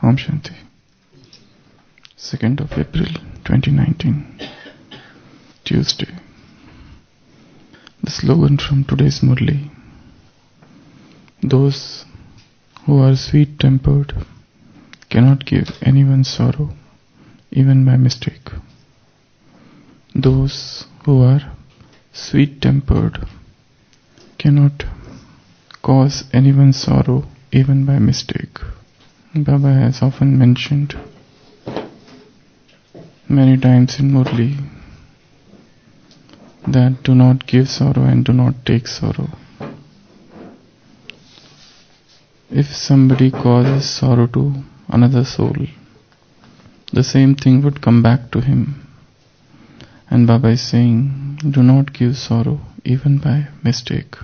Om Shanti. 2nd of April 2019, Tuesday. The slogan from today's Murli: those who are sweet-tempered cannot give anyone sorrow, even by mistake. Those who are sweet-tempered cannot cause anyone sorrow, even by mistake. Baba has often mentioned many times in Murli that do not give sorrow and do not take sorrow. If somebody causes sorrow to another soul, the same thing would come back to him. And Baba is saying, do not give sorrow even by mistake.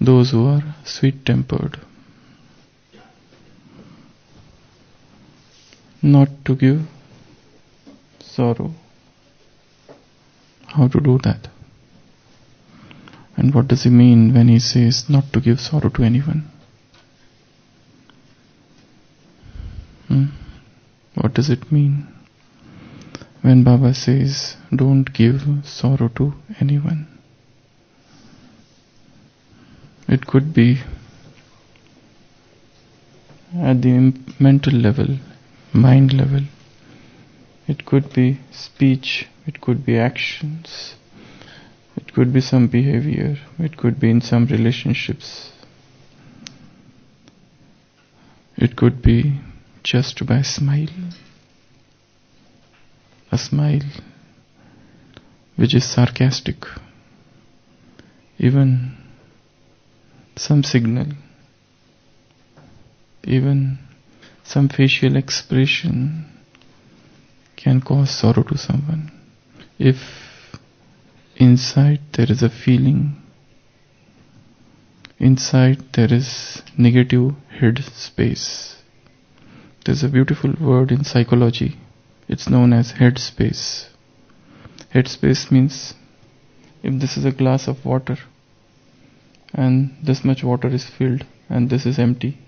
Those who are sweet-tempered, not to give sorrow. How to do that? And what does he mean when he says not to give sorrow to anyone? What does it mean when Baba says don't give sorrow to anyone? It could be at the mental level, mind level. It could be speech, it could be actions, it could be some behavior, it could be in some relationships. It could be just by smile. A smile which is sarcastic. Even some signal, even some facial expression can cause sorrow to someone. If inside there is a feeling, inside there is negative head space. There's a beautiful word in psychology. It's known as head space. Head space means if this is a glass of water and this much water is filled and this is empty,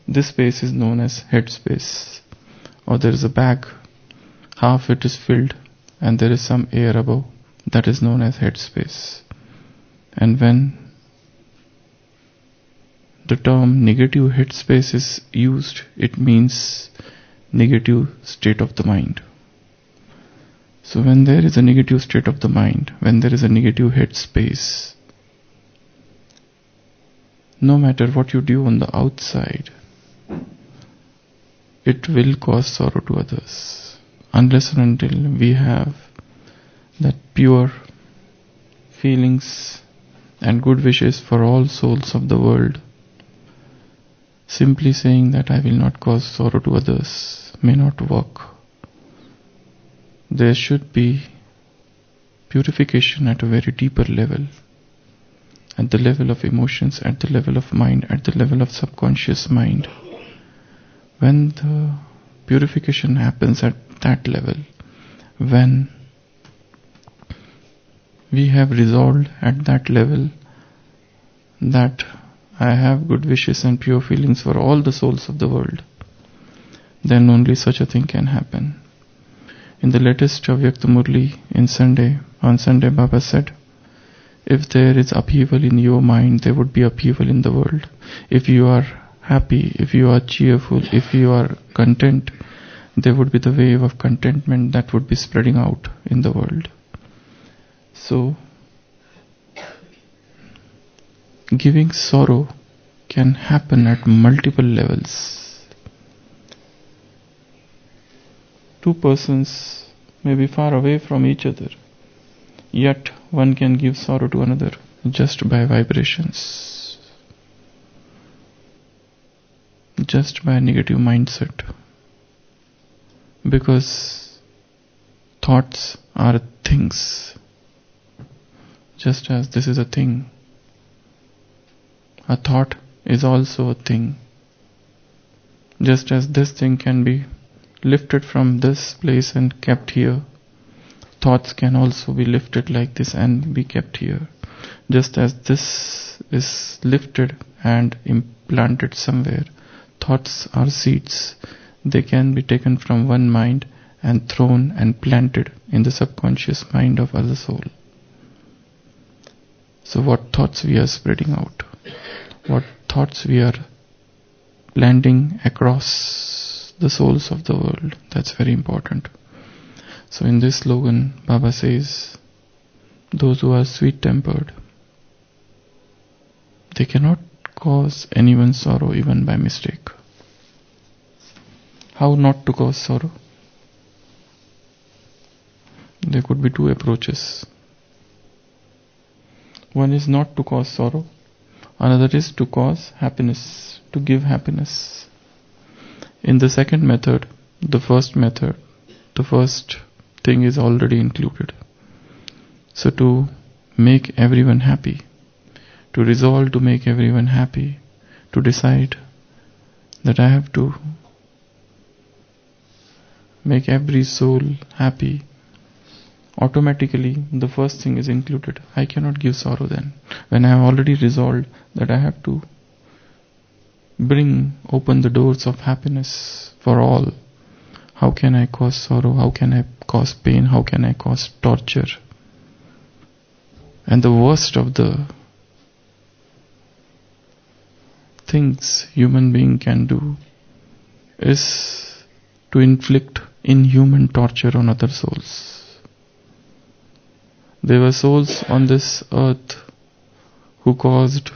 this space is known as head space. Or there is a bag, half it is filled and there is some air above, that is known as head space. And when the term negative head space is used, it means negative state of the mind. So when there is a negative state of the mind, when there is a negative head space, no matter what you do on the outside, it will cause sorrow to others, unless and until we have that pure feelings and good wishes for all souls of the world. Simply saying that I will not cause sorrow to others may not work. There should be purification at a very deeper level, at the level of emotions, at the level of mind, at the level of subconscious mind. When the purification happens at that level, when we have resolved at that level that I have good wishes and pure feelings for all the souls of the world, then only such a thing can happen. In the latest Avyakta Murli on Sunday, Baba said, if there is upheaval in your mind, there would be upheaval in the world. If you are happy, if you are cheerful, if you are content, there would be the wave of contentment that would be spreading out in the world. So, giving sorrow can happen at multiple levels. Two persons may be far away from each other, yet one can give sorrow to another just by vibrations, just by a negative mindset. Because thoughts are things. Just as this is a thing, a thought is also a thing. Just as this thing can be lifted from this place and kept here, thoughts can also be lifted like this and be kept here. Just as this is lifted and implanted somewhere, Thoughts are seeds. They can be taken from one mind and thrown and planted in the subconscious mind of other soul. So what thoughts we are spreading out, what thoughts we are planting across the souls of the world, that's very important. So in this slogan, Baba says, those who are sweet-tempered, they cannot cause anyone sorrow even by mistake. How not to cause sorrow? There could be two approaches. One is not to cause sorrow, another is to cause happiness, to give happiness. In the second method, the first thing is already included. So to make everyone happy, to resolve to make everyone happy, to decide that I have to make every soul happy, automatically the first thing is included. I cannot give sorrow then. When I have already resolved that I have to open the doors of happiness for all, how can I cause sorrow? How can I cause pain? How can I cause torture? And the worst of the things human being can do is to inflict inhuman torture on other souls. There were souls on this earth who caused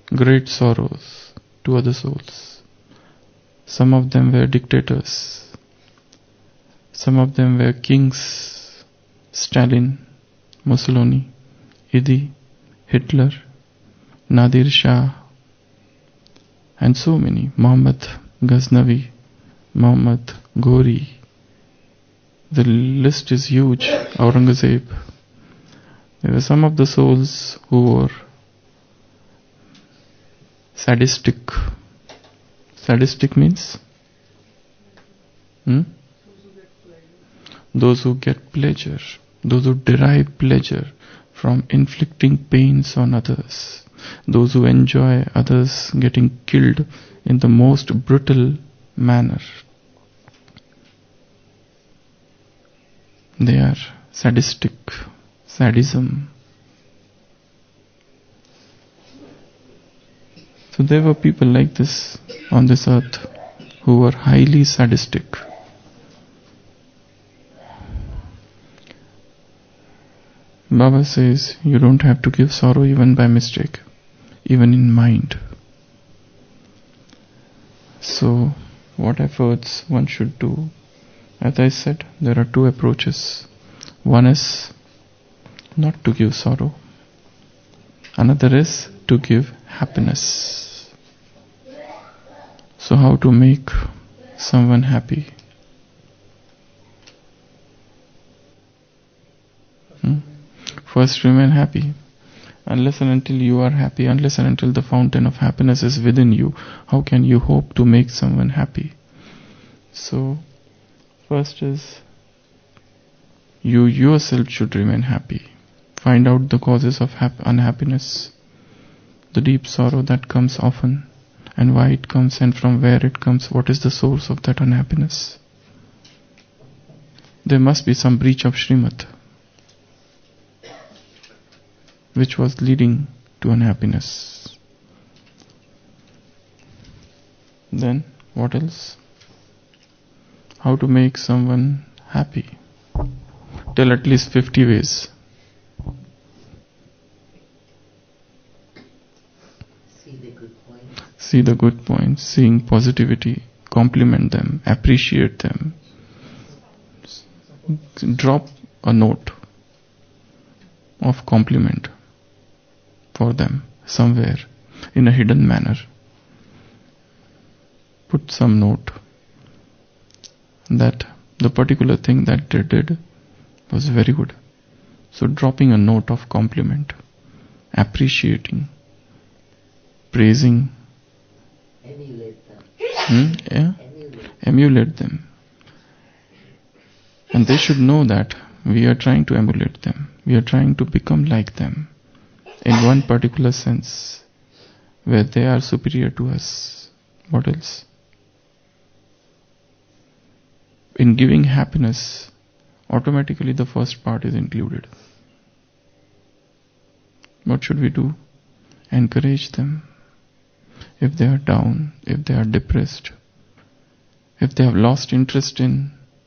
great sorrows to other souls. Some of them were dictators. Some of them were kings. Stalin, Mussolini, Idi, Hitler, Nadir Shah, and so many. Muhammad Ghaznavi, Muhammad Ghori. The list is huge. Aurangzeb. There were some of the souls who were sadistic. Sadistic means? Those who get pleasure. Those who derive pleasure from inflicting pains on others. Those who enjoy others getting killed in the most brutal manner. They are sadistic. Sadism. So there were people like this on this earth who were highly sadistic. Baba says you don't have to give sorrow even by mistake, even in mind. So what efforts one should do? As I said, there are two approaches. One is not to give sorrow. Another is to give happiness. So how to make someone happy? First, remain happy. Unless and until you are happy, unless and until the fountain of happiness is within you, how can you hope to make someone happy? So, first is you yourself should remain happy. Find out the causes of unhappiness, the deep sorrow that comes often, and why it comes and from where it comes, what is the source of that unhappiness. There must be some breach of Srimad which was leading to unhappiness. Then, what else? How to make someone happy? Tell at least 50 ways. See the good points, seeing positivity, compliment them, appreciate them. Drop a note of compliment for them somewhere in a hidden manner. Put some note that the particular thing that they did was very good. So dropping a note of compliment, appreciating, praising, emulate them. And they should know that we are trying to emulate them. We are trying to become like them in one particular sense where they are superior to us. What else? in giving happiness, automatically the first part is included. What should we do? Encourage them. If they are down, if they are depressed, if they have lost interest in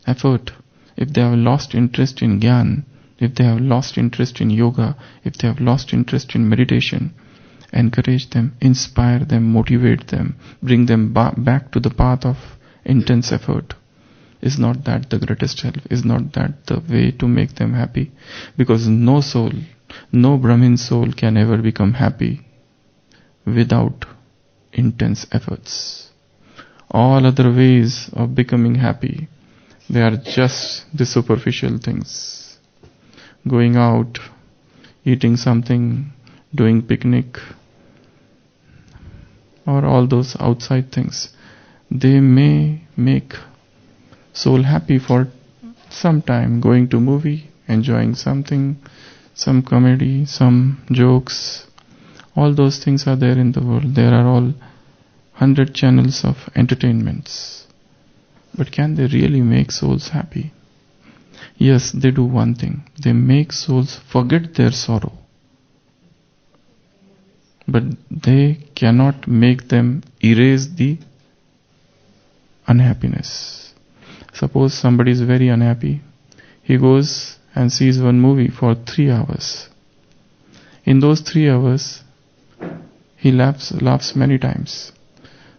effort, if they have lost interest in Gyan, if they have lost interest in yoga, if they have lost interest in meditation, encourage them, inspire them, motivate them, bring them back to the path of intense effort. Is not that the greatest help? Is not that the way to make them happy? Because no soul, no Brahmin soul can ever become happy without intense efforts. All other ways of becoming happy, they are just the superficial things. Going out, eating something, doing picnic, or all those outside things. They may make soul happy for some time, going to movie, enjoying something, some comedy, some jokes. All those things are there in the world. There are all 100 channels of entertainments. But can they really make souls happy? Yes, they do one thing. They make souls forget their sorrow. But they cannot make them erase the unhappiness. Suppose somebody is very unhappy. He goes and sees one movie for 3 hours. In those 3 hours, he laughs many times.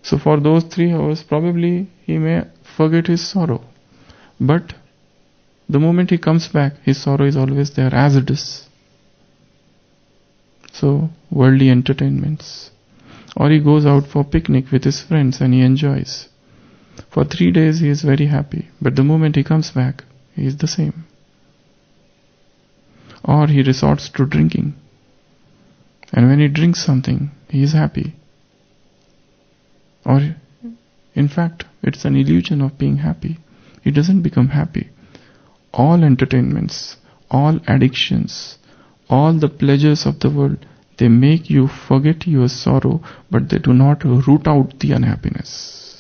So for those 3 hours, probably he may forget his sorrow. But the moment he comes back, his sorrow is always there as it is. So, worldly entertainments. Or he goes out for picnic with his friends and he enjoys. For 3 days he is very happy, but the moment he comes back, he is the same. Or he resorts to drinking. And when he drinks something, he is happy. Or, in fact, it's an illusion of being happy. He doesn't become happy. All entertainments, all addictions, all the pleasures of the world, they make you forget your sorrow, but they do not root out the unhappiness.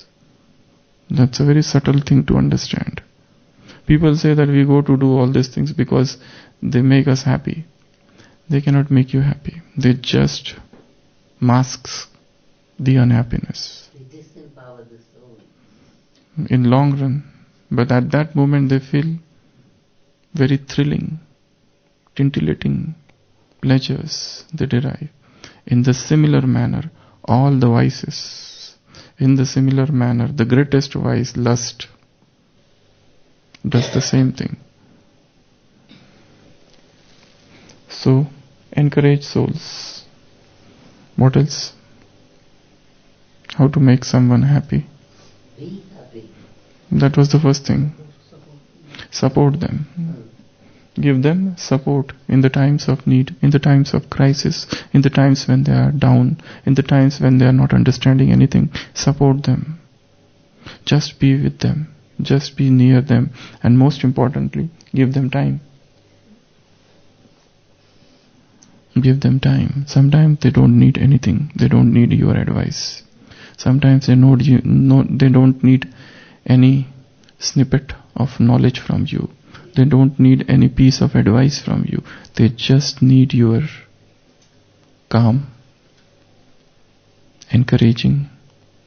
That's a very subtle thing to understand. People say that we go to do all these things because they make us happy. They cannot make you happy. They just masks the unhappiness. They disempower the soul. In long run. But at that moment they feel very thrilling, scintillating pleasures they derive. In the similar manner, all the vices, in the similar manner, the greatest vice, lust, does the same thing. So, encourage souls. What else? How to make someone happy? Be happy. That was the first thing. Support them. Give them support in the times of need, in the times of crisis, in the times when they are down, in the times when they are not understanding anything. Support them. Just be with them. Just be near them. And most importantly, give them time. Give them time. Sometimes they don't need anything. They don't need your advice. Sometimes they don't need any snippet of knowledge from you. They don't need any piece of advice from you. They just need your calm, encouraging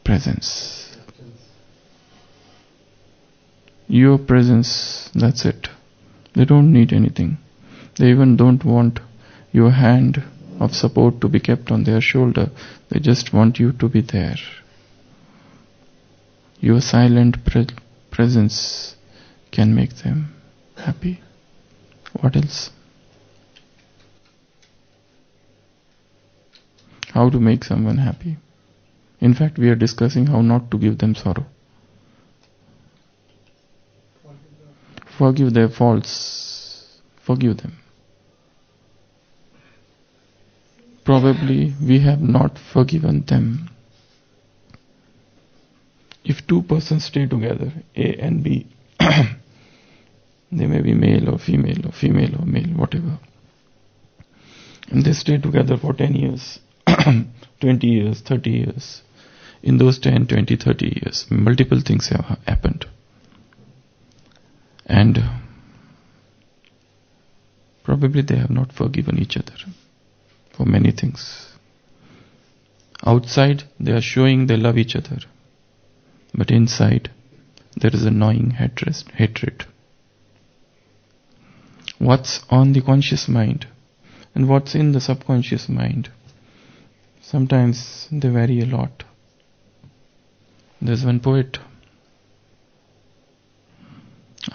presence. Your presence, that's it. They don't need anything. They even don't want your hand of support to be kept on their shoulder. They just want you to be there. Your silent presence can make them happy. What else? How to make someone happy? In fact, we are discussing how not to give them sorrow. Forgive their faults. Forgive them. Probably we have not forgiven them. If 2 persons stay together, A and B, they may be male or female or female or male, whatever. And they stay together for 10 years, 20 years, 30 years. In those 10, 20, 30 years, multiple things have happened. And probably they have not forgiven each other for many things. Outside, they are showing they love each other. But inside, there is a gnawing hatred. What's on the conscious mind and what's in the subconscious mind, sometimes they vary a lot. There's one poet,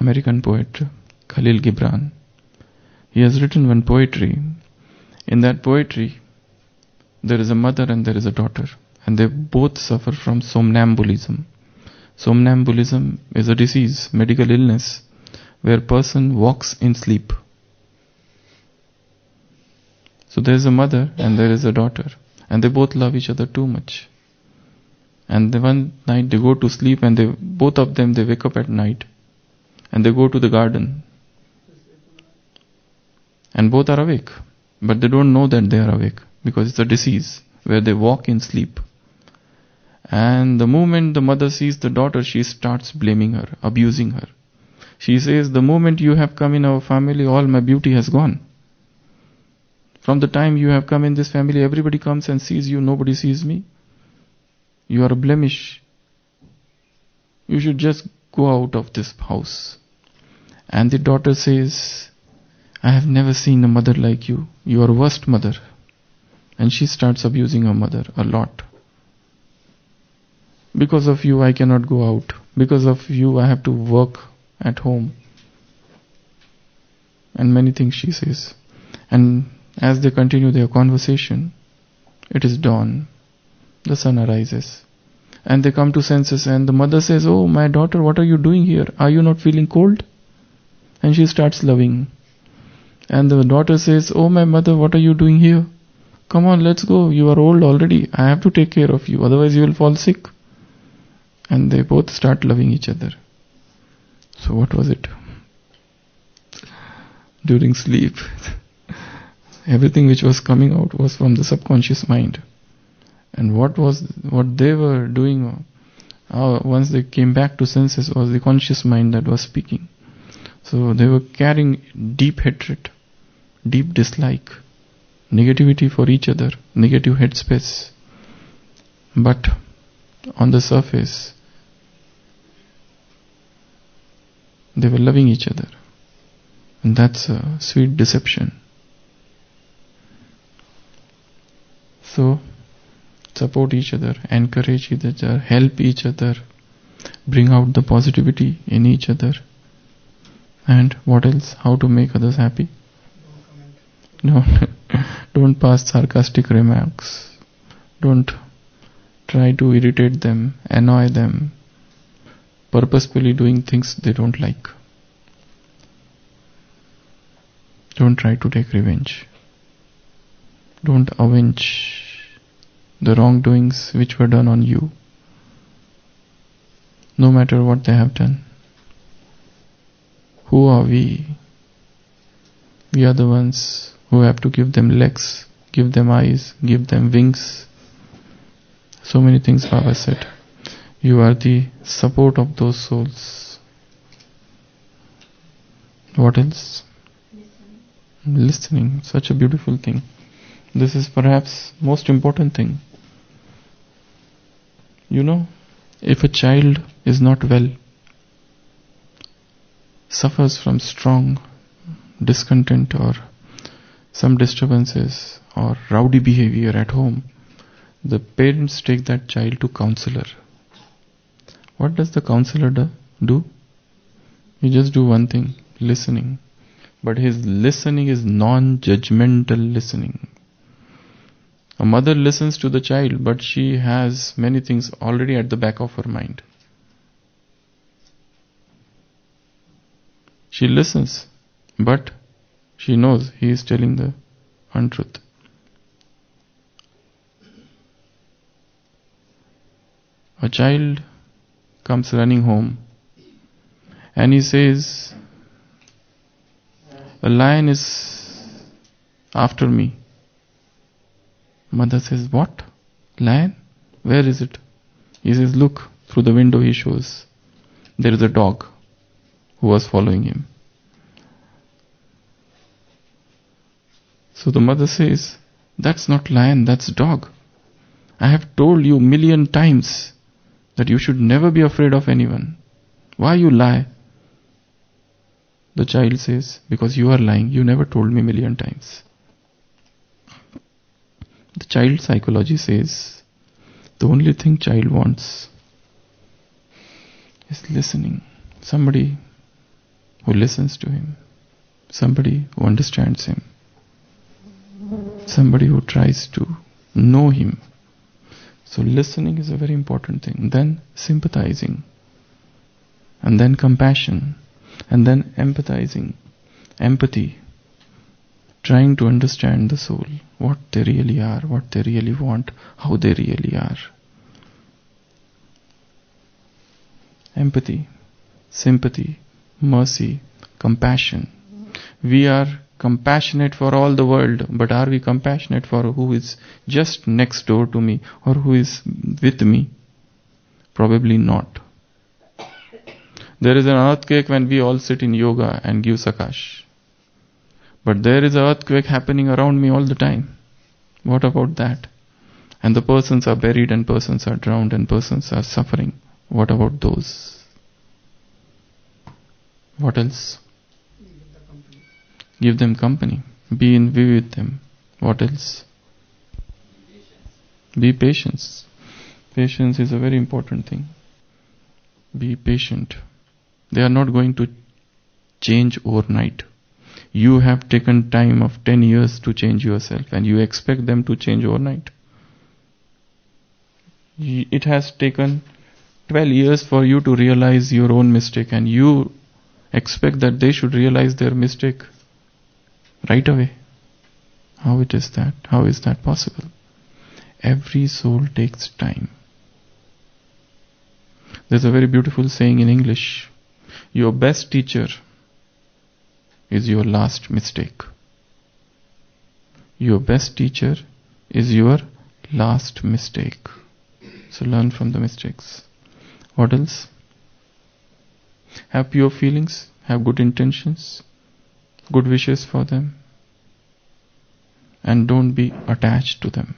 American poet, Khalil Gibran. He has written one poetry. In that poetry, there is a mother and there is a daughter, and they both suffer from somnambulism. Somnambulism is a disease, medical illness, where a person walks in sleep. So there is a mother and there is a daughter, and they both love each other too much. And one night they go to sleep, and both of them wake up at night, and they go to the garden, and both are awake, but they don't know that they are awake because it's a disease where they walk in sleep. And the moment the mother sees the daughter, she starts blaming her, abusing her. She says, the moment you have come in our family, all my beauty has gone. From the time you have come in this family, everybody comes and sees you, nobody sees me. You are a blemish. You should just go out of this house. And the daughter says, I have never seen a mother like you. You are worst mother. And she starts abusing her mother a lot. Because of you, I cannot go out. Because of you, I have to work at home. And many things she says. And as they continue their conversation, it is dawn. The sun arises. And they come to senses, and the mother says, oh, my daughter, what are you doing here? Are you not feeling cold? And she starts loving. And the daughter says, oh, my mother, what are you doing here? Come on, let's go. You are old already. I have to take care of you. Otherwise you will fall sick. And they both start loving each other. So what was it? During sleep, everything which was coming out was from the subconscious mind. And what they were doing once they came back to senses was the conscious mind that was speaking. So they were carrying deep hatred, deep dislike, negativity for each other, negative headspace. But on the surface, they were loving each other. And that's a sweet deception. So, support each other, encourage each other, help each other, bring out the positivity in each other. And what else? How to make others happy? No, don't pass sarcastic remarks. Don't try to irritate them, annoy them, purposefully doing things they don't like. Don't try to take revenge. Don't avenge the wrongdoings which were done on you, no matter what they have done. Who are we? We are the ones who have to give them legs, give them eyes, give them wings. So many things Baba said. You are the support of those souls. What else? Listening. Such a beautiful thing. This is perhaps most important thing. You know, if a child is not well, suffers from strong discontent or some disturbances or rowdy behavior at home, the parents take that child to counselor. What does the counselor do? He just do one thing, listening. But his listening is non-judgmental listening. A mother listens to the child, but she has many things already at the back of her mind. She listens, but she knows he is telling the untruth. A child comes running home and he says, a lion is after me. Mother says, what? Lion? Where is it? He says, look, through the window he shows. There is a dog who was following him. So the mother says, that's not lion, that's dog. I have told you 1,000,000 times that you should never be afraid of anyone. Why you lie? The child says, because you are lying. You never told me 1,000,000 times. The child psychology says, the only thing child wants is listening. Somebody who listens to him. Somebody who understands him. Somebody who tries to know him. So listening is a very important thing. Then sympathizing. And then compassion. And then empathizing. Empathy. Trying to understand the soul. What they really are. What they really want. How they really are. Empathy. Sympathy. Mercy. Compassion. We are compassionate for all the world, but are we compassionate for who is just next door to me or who is with me? Probably not. There is an earthquake when we all sit in yoga and give sakash. But there is an earthquake happening around me all the time. What about that? And the persons are buried and persons are drowned and persons are suffering. What about those? What else? Give them company. Be with them. What else? Be patient. Patience is a very important thing. Be patient. They are not going to change overnight. You have taken time of 10 years to change yourself and you expect them to change overnight. It has taken 12 years for you to realize your own mistake and you expect that they should realize their mistake right away. How it is that? How is that possible? Every soul takes time. There's a very beautiful saying in English. Your best teacher is your last mistake. Your best teacher is your last mistake. So learn from the mistakes. What else? Have pure feelings. Have good intentions. Good wishes for them. And don't be attached to them.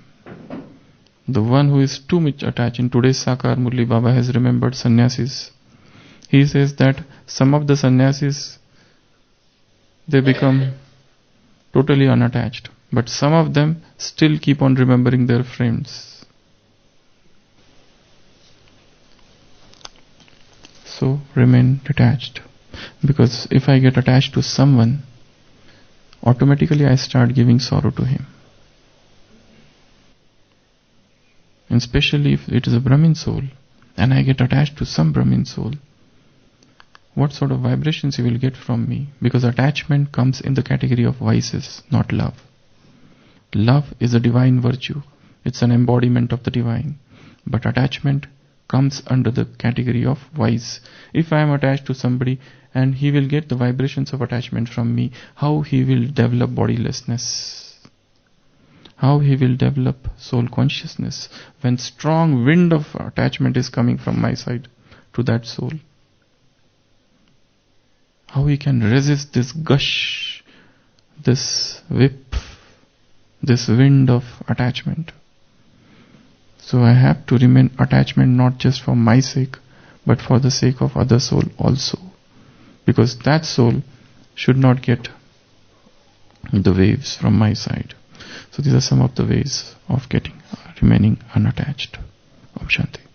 The one who is too much attached, in today's Sakar Murli Baba has remembered sannyasis. He says that some of the sannyasis, they become totally unattached. But some of them still keep on remembering their friends. So remain detached. Because if I get attached to someone, automatically I start giving sorrow to him. And especially if it is a Brahmin soul, and I get attached to some Brahmin soul, what sort of vibrations he will get from me? Because attachment comes in the category of vices, not love. Love is a divine virtue. It's an embodiment of the divine. But attachment comes under the category of vice. If I am attached to somebody and he will get the vibrations of attachment from me, how he will develop bodilessness? How he will develop soul consciousness when strong wind of attachment is coming from my side to that soul? How he can resist this gush, this whip, this wind of attachment? So I have to remain attachment not just for my sake, but for the sake of other soul also. Because that soul should not get the waves from my side. So these are some of the ways of remaining unattached. Om Shanti.